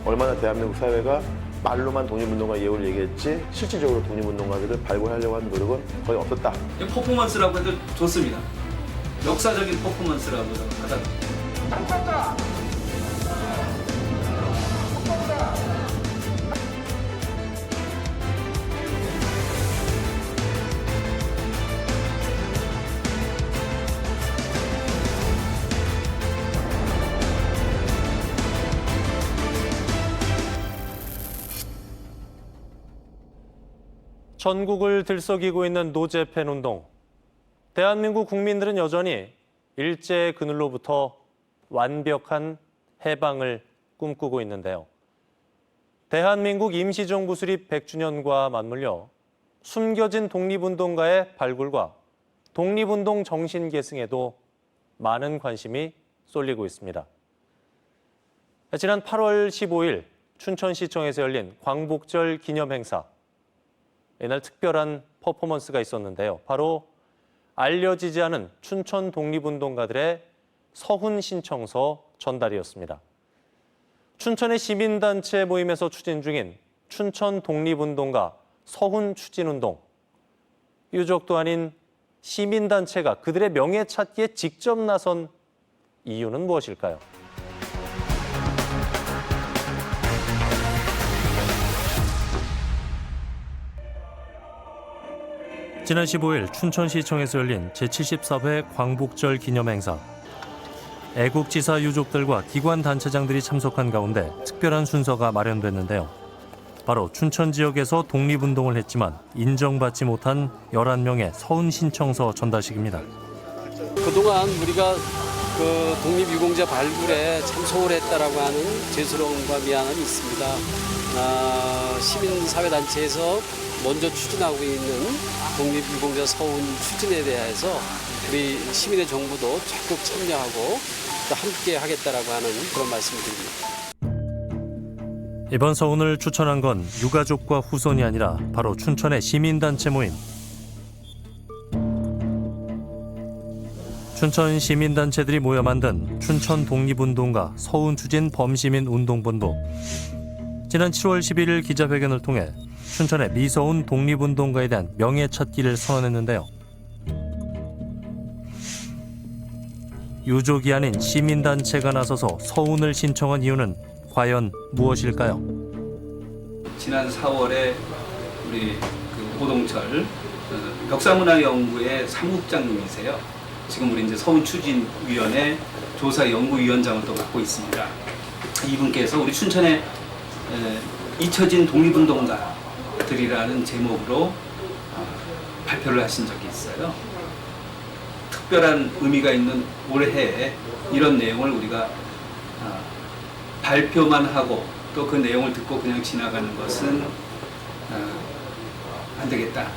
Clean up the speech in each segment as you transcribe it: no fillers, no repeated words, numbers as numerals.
얼마나 대한민국 사회가 말로만 독립운동가 예우를 얘기했지 실질적으로 독립운동가들을 발굴하려고 하는 노력은 거의 없었다. 퍼포먼스라고 해도 좋습니다. 역사적인 퍼포먼스라고 하다. 전국을 들썩이고 있는 노제팬 운동. 대한민국 국민들은 여전히 일제의 그늘로부터 완벽한 해방을 꿈꾸고 있는데요. 대한민국 임시정부 수립 100주년과 맞물려 숨겨진 독립운동가의 발굴과 독립운동 정신 계승에도 많은 관심이 쏠리고 있습니다. 지난 8월 15일 춘천시청에서 열린 광복절 기념행사. 이날 특별한 퍼포먼스가 있었는데요. 바로 알려지지 않은 춘천 독립운동가들의 서훈 신청서 전달이었습니다. 춘천의 시민단체 모임에서 추진 중인 춘천 독립운동가 서훈 추진운동. 유족도 아닌 시민단체가 그들의 명예 찾기에 직접 나선 이유는 무엇일까요? 지난 15일 춘천시청에서 열린 제74회 광복절 기념행사. 애국지사 유족들과 기관 단체장들이 참석한 가운데 특별한 순서가 마련됐는데요. 바로 춘천 지역에서 독립운동을 했지만 인정받지 못한 11명의 서훈 신청서 전달식입니다. 그동안 우리가 독립유공자 발굴에 참석을 했다라고 하는 죄스러움과 미안함이 있습니다. 시민사회단체에서 먼저 추진하고 있는 독립유공자 서훈 추진에 대해서 우리 시민의 정부도 적극 참여하고 또 함께 하겠다라고 하는 그런 말씀드립니다. 이번 서훈을 추천한 건 유가족과 후손이 아니라 바로 춘천의 시민단체 모임. 춘천 시민단체들이 모여 만든 춘천 독립운동가 서훈 추진 범시민 운동본부. 지난 7월 11일 기자회견을 통해 춘천의 미서훈 독립운동가에 대한 명예 찾기를 선언했는데요. 유족이 아닌 시민단체가 나서서 서훈을 신청한 이유는 과연 무엇일까요? 지난 4월에 우리 오동철 역사문화연구의 사무국장님이세요. 지금 우리 이제 서훈 추진위원회 조사연구위원장을 또 맡고 있습니다. 이분께서 우리 춘천에 잊혀진 독립운동가들이라는 제목으로 발표를 하신 적이 있어요. 특별한 의미가 있는 올해에 이런 내용을 우리가 발표만 하고 또 그 내용을 듣고 그냥 지나가는 것은 안 되겠다.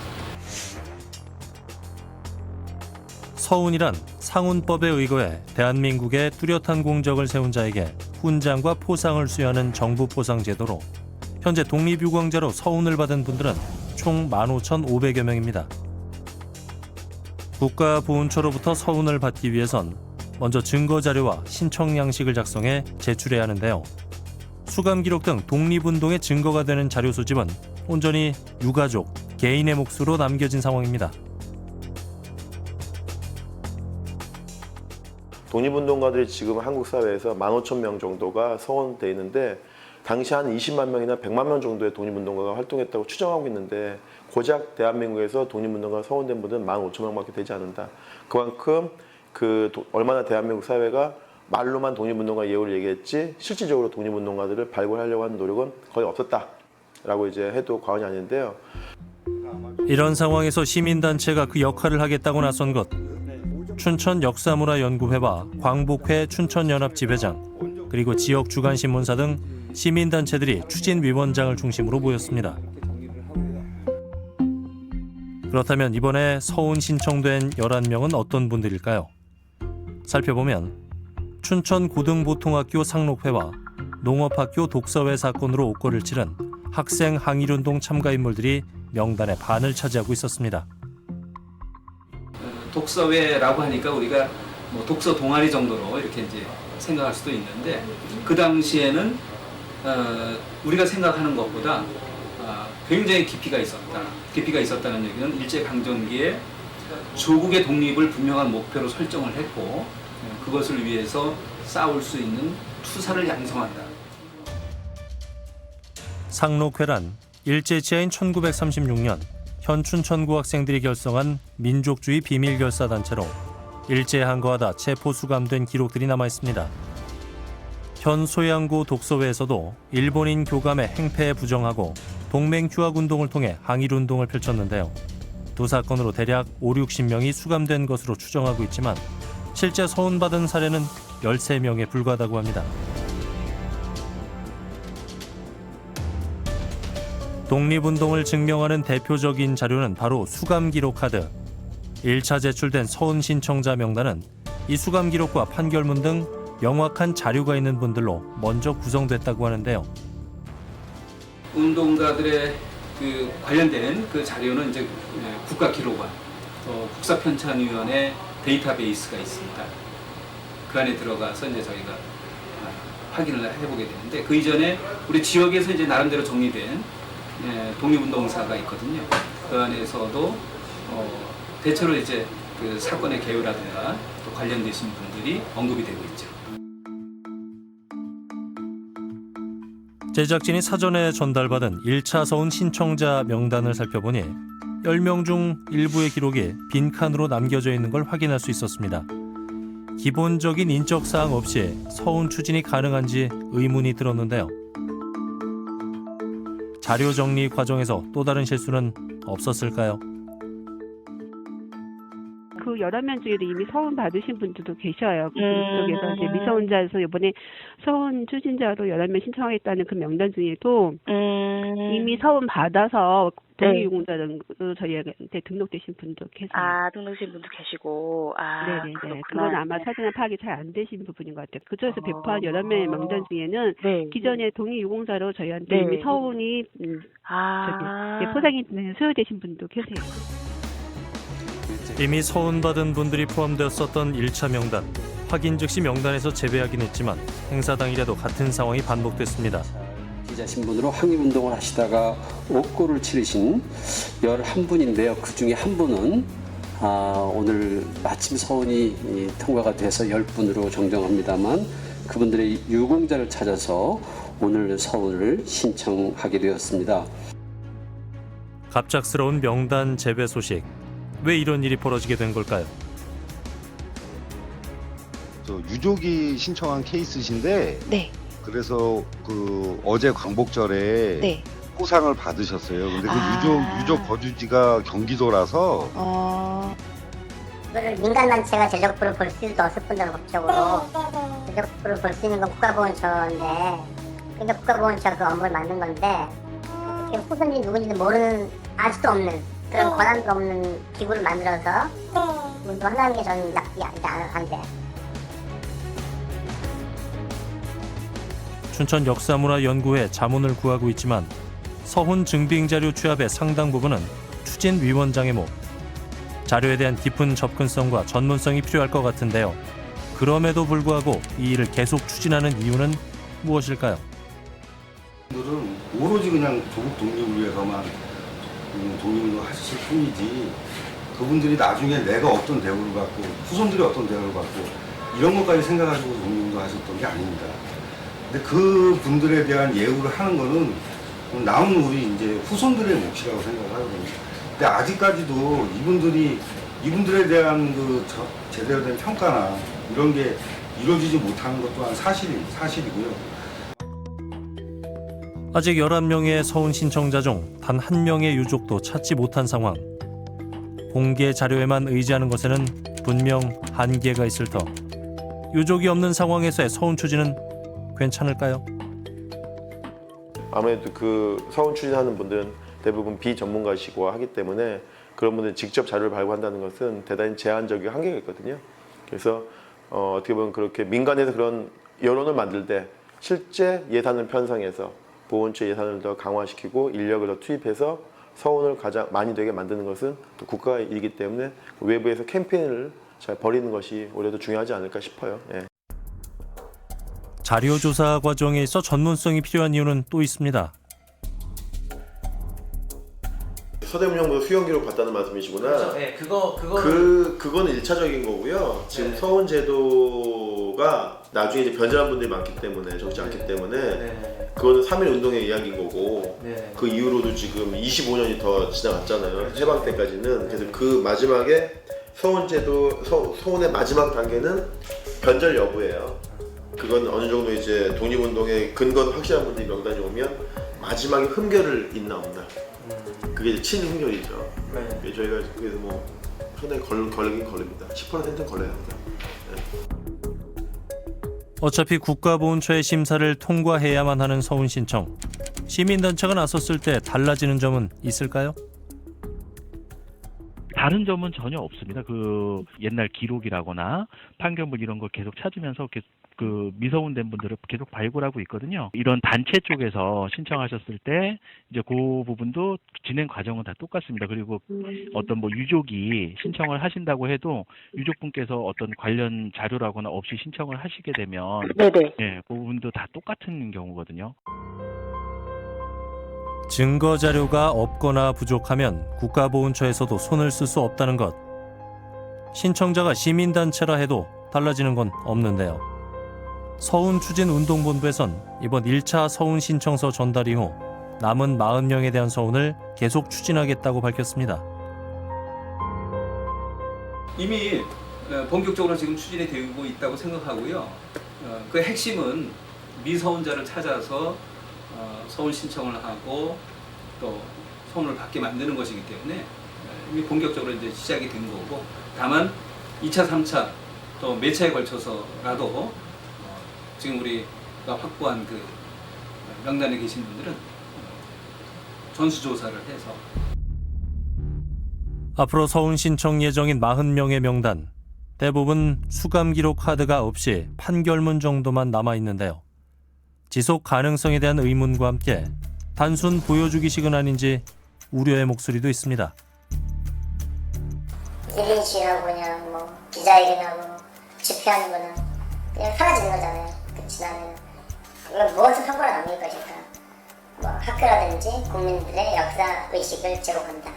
서훈이란 상훈법에 의거해 대한민국의 뚜렷한 공적을 세운 자에게 훈장과 포상을 수여하는 정부 포상 제도로 현재 독립유공자로 서훈을 받은 분들은 총 15,500여 명입니다. 국가보훈처로부터 서훈을 받기 위해선 먼저 증거자료와 신청 양식을 작성해 제출해야 하는데요. 수감 기록 등 독립운동의 증거가 되는 자료 수집은 온전히 유가족, 개인의 몫으로 남겨진 상황입니다. 독립운동가들이 지금 한국 사회에서 15,000명 정도가 서원돼 있는데 당시 한 20만 명이나 100만 명 정도의 독립운동가가 활동했다고 추정하고 있는데 고작 대한민국에서 독립운동가 서원된 분들은 15,000명밖에 되지 않는다. 그만큼 얼마나 대한민국 사회가 말로만 독립운동가 예우를 얘기했지 실질적으로 독립운동가들을 발굴하려고 하는 노력은 거의 없었다라고 이제 해도 과언이 아닌데요. 이런 상황에서 시민단체가 그 역할을 하겠다고 나선 것. 춘천 역사문화연구회와 광복회 춘천연합지회장 그리고 지역 주간신문사 등 시민단체들이 추진위원장을 중심으로 모였습니다. 그렇다면 이번에 서훈 신청된 11명은 어떤 분들일까요? 살펴보면 춘천 고등보통학교 상록회와 농업학교 독서회 사건으로 옥거를 치른 학생 항일운동 참가 인물들이 명단의 반을 차지하고 있었습니다. 독서회라고 하니까 우리가 독서 동아리 정도로 이렇게 이제 생각할 수도 있는데 그 당시에는 우리가 생각하는 것보다 굉장히 깊이가 있었다. 깊이가 있었다는 얘기는 일제강점기에 조국의 독립을 분명한 목표로 설정을 했고 그것을 위해서 싸울 수 있는 투사를 양성한다. 상록회란 일제치하인 1936년 현 춘천고 학생들이 결성한 민족주의 비밀결사단체로 일제에 항거하다 체포 수감된 기록들이 남아 있습니다. 현 소양고 독서회에서도 일본인 교감의 행패에 부정하고 동맹휴학운동을 통해 항일운동을 펼쳤는데요. 두 사건으로 대략 50~60명이 수감된 것으로 추정하고 있지만 실제 서운받은 사례는 13명에 불과하다고 합니다. 독립운동을 증명하는 대표적인 자료는 바로 수감기록 카드. 1차 제출된 서운 신청자 명단은 이 수감기록과 판결문 등 명확한 자료가 있는 분들로 먼저 구성됐다고 하는데요. 운동가들의 그 관련된 그 자료는 이제 국가기록원, 국사편찬위원회 데이터베이스가 있습니다. 그 안에 들어가서 이제 저희가 확인을 해보게 되는데 그 이전에 우리 지역에서 이제 나름대로 정리된 독립운동사가 있거든요. 그 안에서도 대체로 이제 그 사건의 개요라든가 또 관련되신 분들이 언급이 되고 있죠. 제작진이 사전에 전달받은 1차 서운 신청자 명단을 살펴보니 10명 중 일부의 기록이 빈칸으로 남겨져 있는 걸 확인할 수 있었습니다. 기본적인 인적 사항 없이 서운 추진이 가능한지 의문이 들었는데요. 자료 정리 과정에서 또 다른 실수는 없었을까요? 그 11명 중에도 이미 서운 받으신 분들도 계셔요. 그쪽에서 이제 미서운자에서 이번에 서운 추진자로 11명 신청하겠다는 그 명단 중에도 이미 서운 받아서 독립유공자로 저희한테 등록되신 분도 계세요. 아, 등록되신 분도 계시고. 아, 네네네. 그렇구나. 그건 아마 사전에 파악이 잘 안 되신 부분인 것 같아요. 그쪽에서 배포한 11명의 명단 중에는 네. 기존의 독립유공자로 저희한테 네. 이미 서운이 포상이 수여되신 분도 계세요. 이미 서운받은 분들이 포함되었었던 1차 명단. 확인 즉시 명단에서 제외하긴 했지만 행사 당일에도 같은 상황이 반복됐습니다. 기자 신분으로 항일운동을 하시다가 옥고를 치르신 11분인데요. 그중에 한 분은 오늘 마침 서운이 통과가 돼서 10분으로 정정합니다만 그분들의 유공자를 찾아서 오늘 서운을 신청하게 되었습니다. 갑작스러운 명단 제외 소식. 왜 이런 일이 벌어지게 된 걸까요? 유족이 신청한 케이스신데 네. 그래서 그 어제 광복절에 네. 포상을 받으셨어요. 근데 그 유족 거주지가 경기도라서 이거를 민간단체가 제적부를 볼 수도 없을 뿐더러 법적으로 제적부를 볼 수 있는 건 국가보훈처인데 근데 국가보훈처가 그 업무를 맡는 건데 어떻게 후손이 누군지도 모르는 아직도 없는 그런 권한도 없는 기구를 만들어서 운동하는 게 저는 나쁘지 않은데 춘천 역사문화연구회 자문을 구하고 있지만 서훈 증빙자료 취합의 상당 부분은 추진위원장의 몫. 자료에 대한 깊은 접근성과 전문성이 필요할 것 같은데요. 그럼에도 불구하고 이 일을 계속 추진하는 이유는 무엇일까요? 분들은 오로지 그냥 조국 독립을 위해서만 독립운동 하실 뿐이지 그분들이 나중에 내가 어떤 대우를 받고 후손들이 어떤 대우를 받고 이런 것까지 생각하시고 독립운동 하셨던 게 아닙니다. 근데 그 분들에 대한 예우를 하는 거는 남은 우리 이제 후손들의 몫이라고 생각을 하거든요. 근데 아직까지도 이분들에 대한 그 제대로 된 평가나 이런 게 이루어지지 못하는 것 또한 사실이고요. 아직 11명의 서운 신청자 중 단 한 명의 유족도 찾지 못한 상황. 공개 자료에만 의지하는 것에는 분명 한계가 있을 터. 유족이 없는 상황에서의 서운 추진은 괜찮을까요? 아무래도 그 서운 추진하는 분들은 대부분 비전문가시고 하기 때문에 그런 분들이 직접 자료를 발굴한다는 것은 대단히 제한적이고 한계가 있거든요. 그래서 어떻게 보면 그렇게 민간에서 그런 여론을 만들 때 실제 예산을 편성해서 보훈처 예산을 더 강화시키고 인력을 더 투입해서 서운을 가장 많이 되게 만드는 것은 또 국가의 일이기 때문에 외부에서 캠페인을 잘 벌이는 것이 올해도 중요하지 않을까 싶어요. 예. 자료 조사 과정에 있어 전문성이 필요한 이유는 또 있습니다. 서대문형보다 수용 기록 봤다는 말씀이시구나. 그렇죠. 네, 그거는 1차적인 거고요. 지금 네. 서훈 제도가 나중에 이제 변절한 분들이 많기 때문에 적지 않기 때문에 네. 그거는 3.1 운동의 이야기인 거고 네. 그 이후로도 지금 25년이 더 지나갔잖아요. 해방 때까지는. 그래서 그 마지막에 서훈 제도 서훈의 마지막 단계는 변절 여부예요. 그건 어느 정도 이제 독립운동의 근거도 확실한 분들이 명단이 오면 마지막에 흠결을 있나 없나. 그게 이제 친흠결이죠. 네. 저희가 그래서 뭐 상당히 걸리긴 걸립니다. 10%는 걸려야 합니다. 어차피 국가보훈처의 심사를 통과해야만 하는 서훈 신청. 시민단체가 나섰을 때 달라지는 점은 있을까요? 다른 점은 전혀 없습니다. 그 옛날 기록이라거나 판결문 이런 걸 계속 찾으면서 그 미서운된 분들을 계속 발굴하고 있거든요. 이런 단체 쪽에서 신청하셨을 때 이제 그 부분도 진행 과정은 다 똑같습니다. 그리고 어떤 뭐 유족이 신청을 하신다고 해도 유족분께서 어떤 관련 자료라거나 없이 신청을 하시게 되면 네네. 예, 그 부분도 다 똑같은 경우거든요. 증거 자료가 없거나 부족하면 국가보훈처에서도 손을 쓸 수 없다는 것. 신청자가 시민단체라 해도 달라지는 건 없는데요. 서훈추진운동본부에선 이번 1차 서훈 신청서 전달 이후 남은 40명에 대한 서훈을 계속 추진하겠다고 밝혔습니다. 이미 본격적으로 지금 추진이 되고 있다고 생각하고요. 그 핵심은 미서훈자를 찾아서 서훈 신청을 하고 또 서훈을 받게 만드는 것이기 때문에 이미 본격적으로 이제 시작이 된 거고, 다만 2차, 3차 또 몇 차에 걸쳐서라도 지금 우리가 확보한 그 명단에 계신 분들은 전수조사를 해서 앞으로 서훈 신청 예정인 40명의 명단. 대부분 수감 기록 카드가 없이 판결문 정도만 남아 있는데요. 지속 가능성에 대한 의문과 함께 단순 보여주기식은 아닌지 우려의 목소리도 있습니다. 1인 시위하고 그냥 뭐 기자회견하고 집회하는 거는 그냥 사라지는 거잖아요. 끝이 나면. 그걸 무엇을 선고를 남길 것일까? 뭐 학교라든지 국민들의 역사 의식을 제공한다.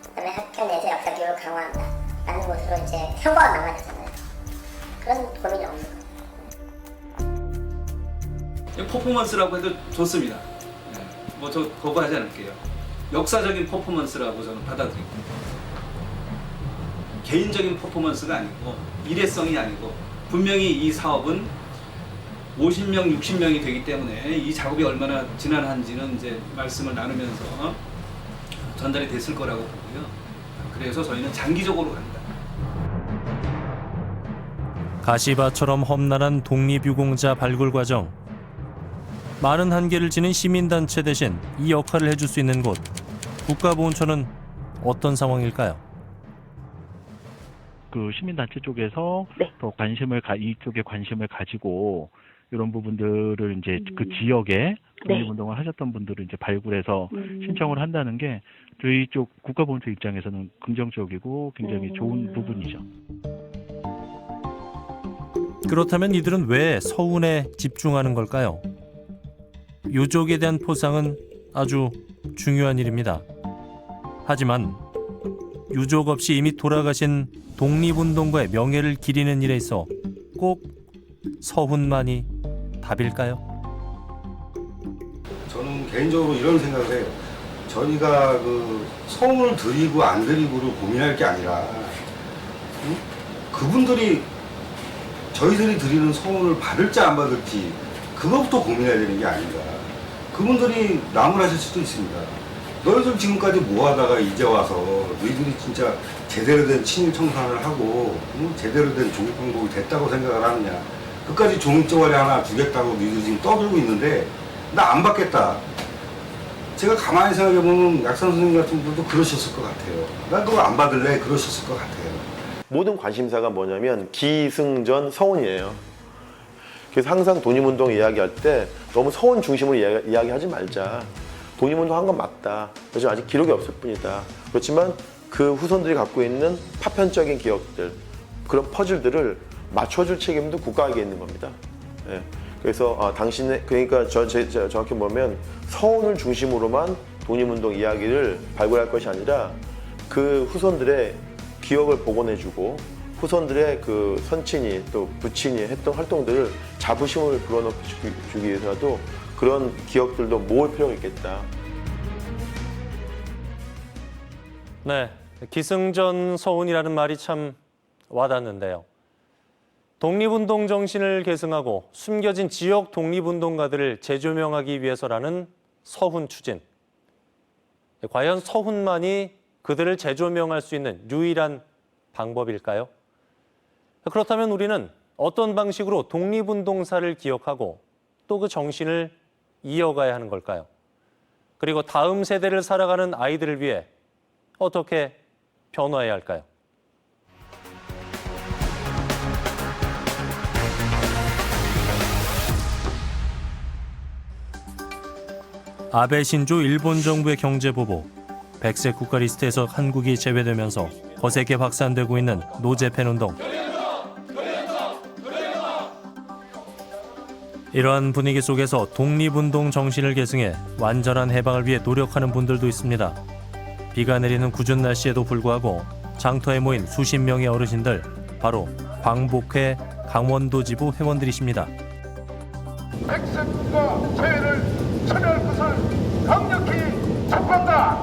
그다음에 학교 내에서 역사 교육을 강화한다. 라는 것으로 이제 선고가 남아야 되잖아요. 그런 고민이 없는 거예요. 퍼포먼스라고 해도 좋습니다. 뭐 저 거부하지 않을게요. 역사적인 퍼포먼스라고 저는 받아들이고, 개인적인 퍼포먼스가 아니고 일회성이 아니고 분명히 이 사업은 50명, 60명이 되기 때문에 이 작업이 얼마나 지난한지는 이제 말씀을 나누면서 전달이 됐을 거라고 보고요. 그래서 저희는 장기적으로 갑니다. 가시밭처럼 험난한 독립유공자 발굴 과정. 많은 한계를 지닌 시민단체 대신 이 역할을 해줄 수 있는 곳. 국가보훈처는 어떤 상황일까요? 그 시민단체 쪽에서 네. 더 이쪽에 관심을 가지고 이런 부분들을 이제 그 지역에 독립운동을 하셨던 분들을 이제 발굴해서 신청을 한다는 게 저희 쪽 국가보훈처 입장에서는 긍정적이고 굉장히 좋은 부분이죠. 그렇다면 이들은 왜 서훈에 집중하는 걸까요? 유족에 대한 포상은 아주 중요한 일입니다. 하지만 유족 없이 이미 돌아가신 독립운동가의 명예를 기리는 일에 있어 꼭 서훈만이 답일까요? 저는 개인적으로 이런 생각을 해요. 저희가 그 서훈을 드리고 안 드리고를 고민할 게 아니라 그분들이 저희들이 드리는 서훈을 받을지 안 받을지 그것부터 고민해야 되는 게 아닌가. 그분들이 나무라실 수도 있습니다. 너희들 지금까지 뭐 하다가 이제 와서 너희들이 진짜 제대로 된 친일 청산을 하고 제대로 된 조국방복이 됐다고 생각을 하느냐. 끝까지 종이쪼가리 하나 주겠다고 너희들 지금 떠들고 있는데 나 안 받겠다. 제가 가만히 생각해보면 약산 선생님 같은 분들도 그러셨을 것 같아요. 나 그거 안 받을래 그러셨을 것 같아요. 모든 관심사가 뭐냐면 기승전 서훈이에요. 그래서 항상 독립운동 이야기할 때 너무 서훈 중심으로 이야기하지 말자. 독립운동 한 건 맞다. 그래서 아직 기록이 없을 뿐이다. 그렇지만 그 후손들이 갖고 있는 파편적인 기억들, 그런 퍼즐들을 맞춰줄 책임도 국가에게 있는 겁니다. 예. 그래서 그러니까 정확히 보면 서훈을 중심으로만 독립운동 이야기를 발굴할 것이 아니라 그 후손들의 기억을 복원해주고 후손들의 그 선친이 또 부친이 했던 활동들을 자부심을 불어넣기 위해서라도 그런 기억들도 모을 필요가 있겠다. 네, 기승전 서훈이라는 말이 참 와닿는데요. 독립운동 정신을 계승하고 숨겨진 지역 독립운동가들을 재조명하기 위해서라는 서훈 추진. 과연 서훈만이 그들을 재조명할 수 있는 유일한 방법일까요? 그렇다면 우리는 어떤 방식으로 독립운동사를 기억하고 또 그 정신을 이어가야 하는 걸까요? 그리고 다음 세대를 살아가는 아이들을 위해 어떻게 변화해야 할까요? 아베 신조 일본 정부의 경제 보복, 백색 국가 리스트에서 한국이 제외되면서 거세게 확산되고 있는 노재팬 운동. 이러한 분위기 속에서 독립운동 정신을 계승해 완전한 해방을 위해 노력하는 분들도 있습니다. 비가 내리는 궂은 날씨에도 불구하고 장터에 모인 수십 명의 어르신들, 바로 광복회 강원도 지부 회원들이십니다. 백색국가 제외를 참여할 것을 강력히 촉구한다.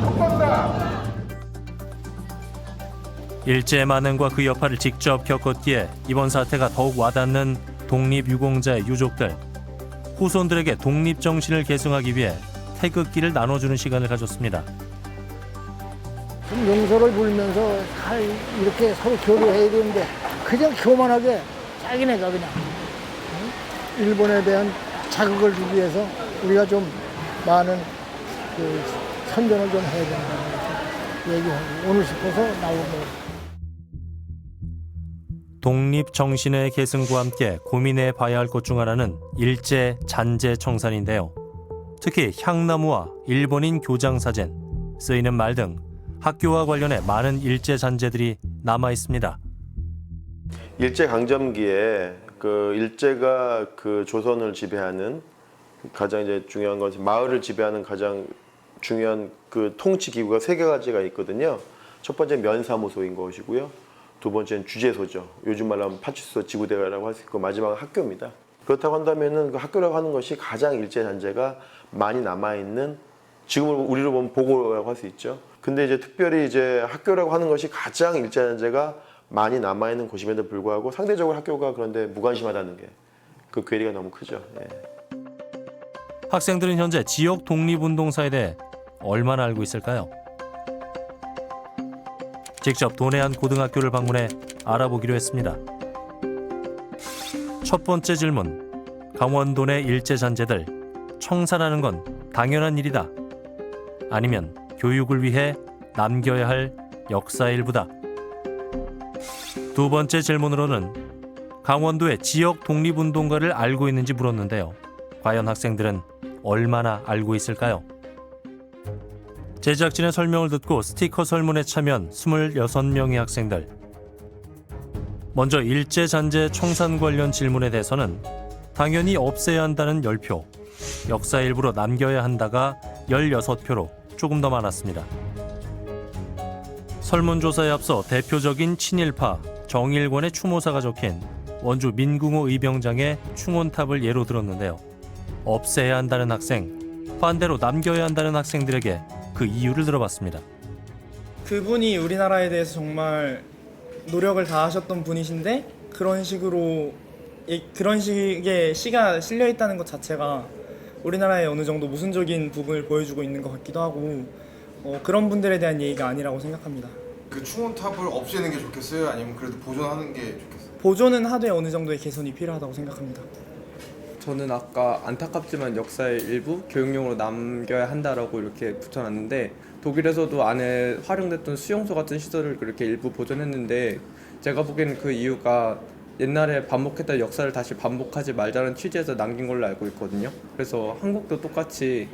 촉구한다. 일제 만행과 그 여파를 직접 겪었기에 이번 사태가 더욱 와닿는 독립유공자의 유족들. 후손들에게 독립정신을 계승하기 위해 태극기를 나눠주는 시간을 가졌습니다. 좀 용서를 불면서 잘 이렇게 서로 교류해야 되는데 그냥 교만하게 자기네가 그냥 일본에 대한 자극을 주기 위해서 우리가 좀 많은 그 선전을 좀 해야 된다는 얘기하고 오늘 싶어서 나온 거예요. 독립 정신의 계승과 함께 고민해 봐야 할 것 중 하나는 일제 잔재 청산인데요. 특히 향나무와 일본인 교장 사진, 쓰이는 말 등 학교와 관련해 많은 일제 잔재들이 남아 있습니다. 일제 강점기에 그 일제가 그 조선을 지배하는 가장 이제 중요한 것은 마을을 지배하는 가장 중요한 그 통치 기구가 3가지가 있거든요. 첫 번째 면사무소인 것이고요. 두 번째는 주재소죠. 요즘 말로 하면 파출소 지구대라고 할 수 있고 마지막은 학교입니다. 그렇다고 한다면은 그 학교라고 하는 것이 가장 일제 잔재가 많이 남아 있는 지금 우리로 보면 보고라고 할 수 있죠. 근데 이제 특별히 이제 학교라고 하는 것이 가장 일제 잔재가 많이 남아 있는 곳임에도 불구하고 상대적으로 학교가 그런데 무관심하다는 게 그 괴리가 너무 크죠. 예. 학생들은 현재 지역 독립운동사에 대해 얼마나 알고 있을까요? 직접 도내한 고등학교를 방문해 알아보기로 했습니다. 첫 번째 질문, 강원도 내 일제 잔재들 청산하는 건 당연한 일이다. 아니면 교육을 위해 남겨야 할 역사의 일부다. 두 번째 질문으로는 강원도의 지역 독립운동가를 알고 있는지 물었는데요. 과연 학생들은 얼마나 알고 있을까요? 제작진의 설명을 듣고 스티커 설문에 참여한 26명의 학생들. 먼저 일제잔재 청산 관련 질문에 대해서는 당연히 없애야 한다는 10표, 역사 일부로 남겨야 한다가 16표로 조금 더 많았습니다. 설문조사에 앞서 대표적인 친일파 정일권의 추모사가 적힌 원주 민궁호 의병장의 충원탑을 예로 들었는데요. 없애야 한다는 학생, 반대로 남겨야 한다는 학생들에게 그 이유를 들어봤습니다. 그분이 우리나라에 대해서 정말 노력을 다하셨던 분이신데 그런 식으로 그런 식의 시가 실려 있다는 것 자체가 우리나라의 어느 정도 모순적인 부분을 보여주고 있는 것 같기도 하고 그런 분들에 대한 예의가 아니라고 생각합니다. 그 충원탑을 없애는 게 좋겠어요? 아니면 그래도 보존하는 게 좋겠어요? 보존은 하되 어느 정도의 개선이 필요하다고 생각합니다. 저는 아까 안타깝지만 역사의 일부 교육용으로 남겨야 한다라고 이렇게 붙여놨는데 독일에서도 안에 활용됐던 수용소 같은 시설을 그렇게 일부 보존했는데 제가 보기에는 그 이유가 옛날에 반복했던 역사를 다시 반복하지 말자는 취지에서 남긴 걸로 알고 있거든요. 그래서 한국도 똑같이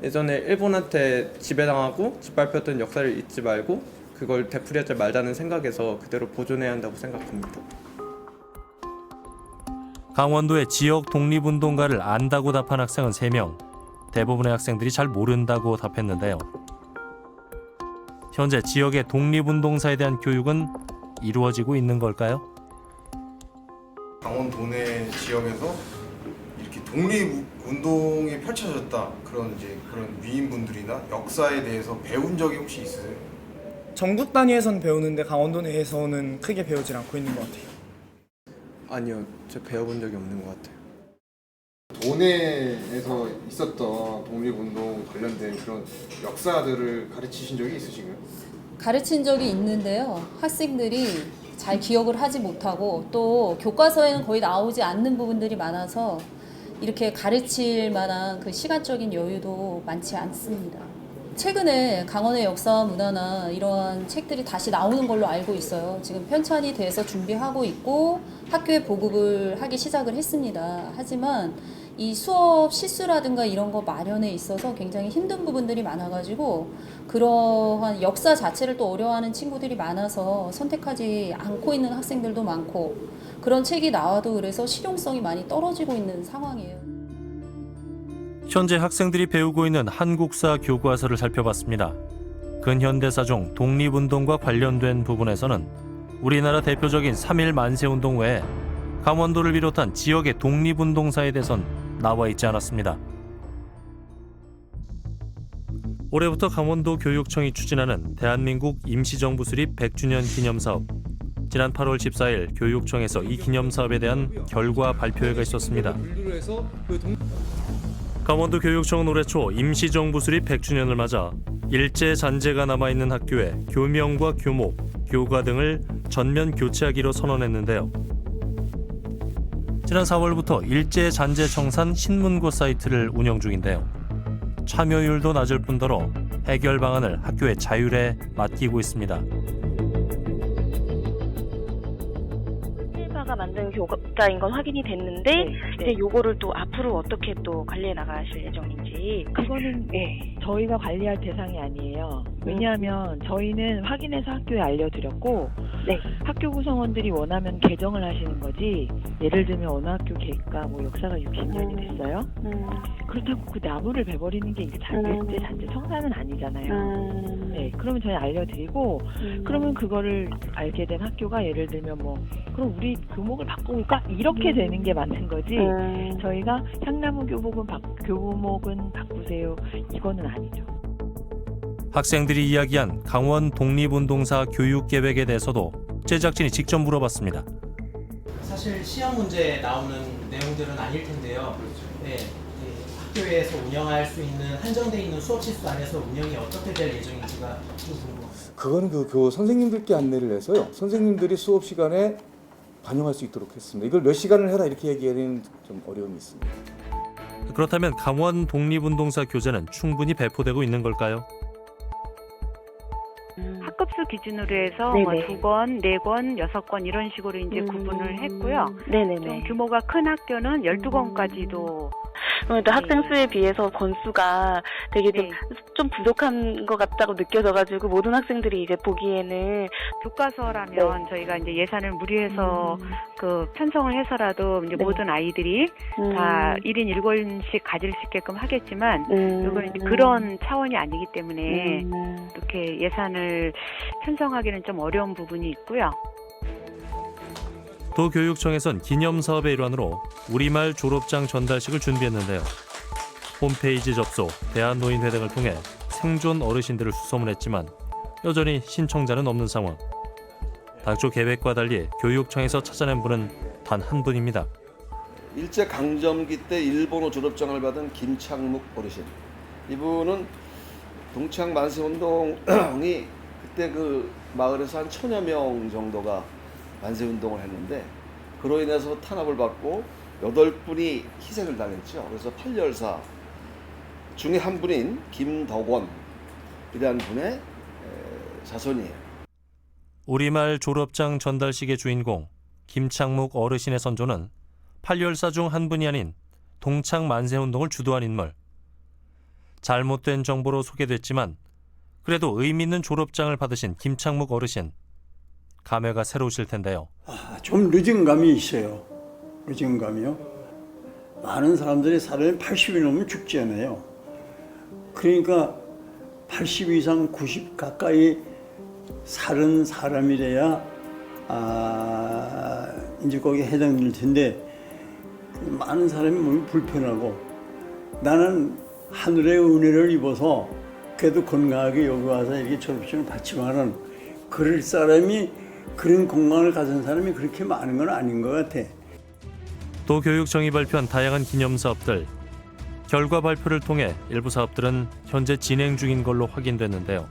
예전에 일본한테 지배당하고 짓밟혔던 역사를 잊지 말고 그걸 되풀이하지 말자는 생각에서 그대로 보존해야 한다고 생각합니다. 강원도의 지역 독립운동가를 안다고 답한 학생은 3명. 대부분의 학생들이 잘 모른다고 답했는데요. 현재 지역의 독립운동사에 대한 교육은 이루어지고 있는 걸까요? 강원 도내 지역에서 이렇게 독립운동이 펼쳐졌다 그런 위인분들이나 역사에 대해서 배운 적이 혹시 있으세요? 전국 단위에서는 배우는데 강원도 내에서는 크게 배우질 않고 있는 것 같아요. 아니요, 저 배워본 적이 없는 것 같아요. 도내에서 있었던 독립운동 관련된 그런 역사들을 가르치신 적이 있으신가요? 가르친 적이 있는데요. 학생들이 잘 기억을 하지 못하고 또 교과서에는 거의 나오지 않는 부분들이 많아서 이렇게 가르칠 만한 그 시간적인 여유도 많지 않습니다. 최근에 강원의 역사 문화나 이러한 책들이 다시 나오는 걸로 알고 있어요. 지금 편찬이 돼서 준비하고 있고 학교에 보급을 하기 시작을 했습니다. 하지만 이 수업 실수라든가 이런 거 마련에 있어서 굉장히 힘든 부분들이 많아가지고 그러한 역사 자체를 또 어려워하는 친구들이 많아서 선택하지 않고 있는 학생들도 많고 그런 책이 나와도 그래서 실용성이 많이 떨어지고 있는 상황이에요. 현재 학생들이 배우고 있는 한국사 교과서를 살펴봤습니다. 근현대사 중 독립운동과 관련된 부분에서는 우리나라 대표적인 3.1 만세운동 외에 강원도를 비롯한 지역의 독립운동사에 대해선 나와 있지 않았습니다. 올해부터 강원도 교육청이 추진하는 대한민국 임시정부 수립 100주년 기념사업. 지난 8월 14일 교육청에서 이 기념사업에 대한 결과 발표회가 있었습니다. 강원도 교육청은 올해 초 임시정부 수립 100주년을 맞아 일제 잔재가 남아있는 학교에 교명과 교목, 교과 등을 전면 교체하기로 선언했는데요. 지난 4월부터 일제 잔재 청산 신문고 사이트를 운영 중인데요. 참여율도 낮을 뿐더러 해결 방안을 학교의 자율에 맡기고 있습니다. 가 만든 교과인 건 확인이 됐는데 이제 요거를 또 앞으로 어떻게 또 관리해 나가실 예정인지. 그거는 저희가 관리할 대상이 아니에요. 왜냐하면 저희는 확인해서 학교에 알려드렸고 학교 구성원들이 원하면 개정을 하시는 거지. 예를 들면 어느 학교 개가 뭐 역사가 60년이 됐어요. 그렇다고 그 나무를 베버리는 게 이게 일제 잔재 청산은 아니잖아요. 네, 그러면 저희 알려드리고 그러면 그거를 알게 된 학교가 예를 들면 뭐 그럼 우리 교목을 바꿔볼까? 이렇게 되는 게 맞는 거지. 저희가 향나무 교목은 바꾸세요. 이거는 아니죠. 학생들이 이야기한 강원 독립운동사 교육 계획에 대해서도 제작진이 직접 물어봤습니다. 사실 시험 문제에 나오는 내용들은 아닐 텐데요. 학교에서 운영할 수 있는 한정돼 있는 수업 실수 안에서 운영이 어떻게 될 예정인지가 좀 궁금합니다. 그거는 그 선생님들께 안내를 해서요. 선생님들이 수업 시간에 반영할 수 있도록 했습니다. 이걸 몇 시간을 해라 이렇게 얘기하기는 좀 어려움이 있습니다. 그렇다면 강원 독립운동사 교재는 충분히 배포되고 있는 걸까요? 학급수 기준으로 해서 뭐 2권, 4권, 6권 이런 식으로 이제 구분을 했고요. 좀 규모가 큰 학교는 12권까지도. 또 학생 수에 비해서 권수가 되게 좀 부족한 것 같다고 느껴져가지고 모든 학생들이 이제 보기에는 교과서라면 저희가 이제 예산을 무리해서 그 편성을 해서라도 이제 모든 아이들이 다 1인 1권씩 가질 수 있게끔 하겠지만 이거는 이제 그런 차원이 아니기 때문에 이렇게 예산을 편성하기는 좀 어려운 부분이 있고요. 도교육청에선 기념사업의 일환으로 우리말 졸업장 전달식을 준비했는데요. 홈페이지 접수, 대한노인회 등을 통해 생존 어르신들을 수소문했지만 여전히 신청자는 없는 상황. 당초 계획과 달리 교육청에서 찾아낸 분은 단 한 분입니다. 일제 강점기 때 일본어 졸업장을 받은 김창묵 어르신. 이분은 동창 만세운동이 그때 그 마을에서 한 1000여 명 정도가 만세운동을 했는데 그로 인해서 탄압을 받고 8분이 희생을 당했죠. 그래서 8열사 중에 한 분인 김덕원이라는 분의 자손이에요. 우리말 졸업장 전달식의 주인공 김창묵 어르신의 선조는 8열사 중 한 분이 아닌 동창 만세운동을 주도한 인물. 잘못된 정보로 소개됐지만 그래도 의미 있는 졸업장을 받으신 김창묵 어르신. 감회가 새로우실 텐데요. 좀 늦은 감이 있어요. 지금 가면 많은 사람들이 사람이 80이 넘으면 죽지 않아요. 그러니까 80 이상 90 가까이 살은 사람이래야 이제 거기에 해당될 텐데 많은 사람이 몸이 불편하고 나는 하늘의 은혜를 입어서 그래도 건강하게 여기 와서 이렇게 졸업증을 받지만은 그럴 사람이 그런 건강을 가진 사람이 그렇게 많은 건 아닌 것 같아. 도교육청이 발표한 다양한 기념 사업들. 결과 발표를 통해 일부 사업들은 현재 진행 중인 걸로 확인됐는데요.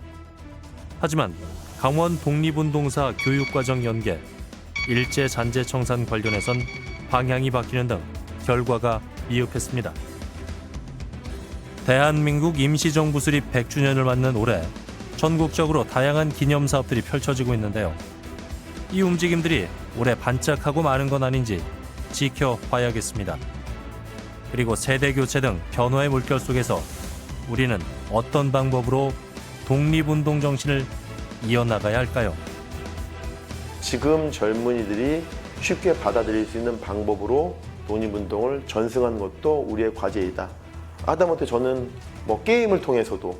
하지만 강원 독립운동사 교육과정 연계, 일제 잔재 청산 관련해선 방향이 바뀌는 등 결과가 미흡했습니다. 대한민국 임시정부 수립 100주년을 맞는 올해 전국적으로 다양한 기념 사업들이 펼쳐지고 있는데요. 이 움직임들이 올해 반짝하고 마는 건 아닌지 지켜봐야겠습니다. 그리고 세대교체 등 변화의 물결 속에서 우리는 어떤 방법으로 독립운동 정신을 이어나가야 할까요? 지금 젊은이들이 쉽게 받아들일 수 있는 방법으로 독립운동을 전승하는 것도 우리의 과제이다. 하다못해 저는 뭐 게임을 통해서도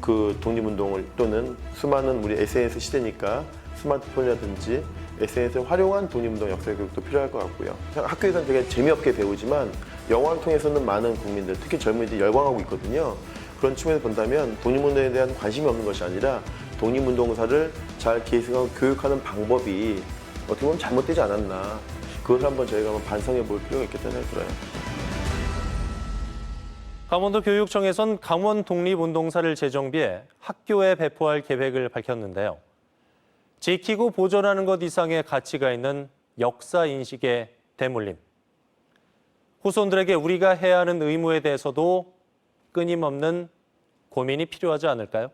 그 독립운동을 또는 수많은 우리 SNS 시대니까 스마트폰이라든지 SNS를 활용한 독립운동 역사 교육도 필요할 것 같고요. 학교에서는 되게 재미없게 배우지만 영화를 통해서는 많은 국민들, 특히 젊은이들이 열광하고 있거든요. 그런 측면에서 본다면 독립운동에 대한 관심이 없는 것이 아니라 독립운동사를 잘 계승하고 교육하는 방법이 어떻게 보면 잘못되지 않았나. 그걸 한번 저희가 한번 반성해 볼 필요가 있겠다는 생각이 들어요. 강원도 교육청에선 강원 독립운동사를 재정비해 학교에 배포할 계획을 밝혔는데요. 지키고 보존하는 것 이상의 가치가 있는 역사인식의 대물림. 후손들에게 우리가 해야 하는 의무에 대해서도 끊임없는 고민이 필요하지 않을까요?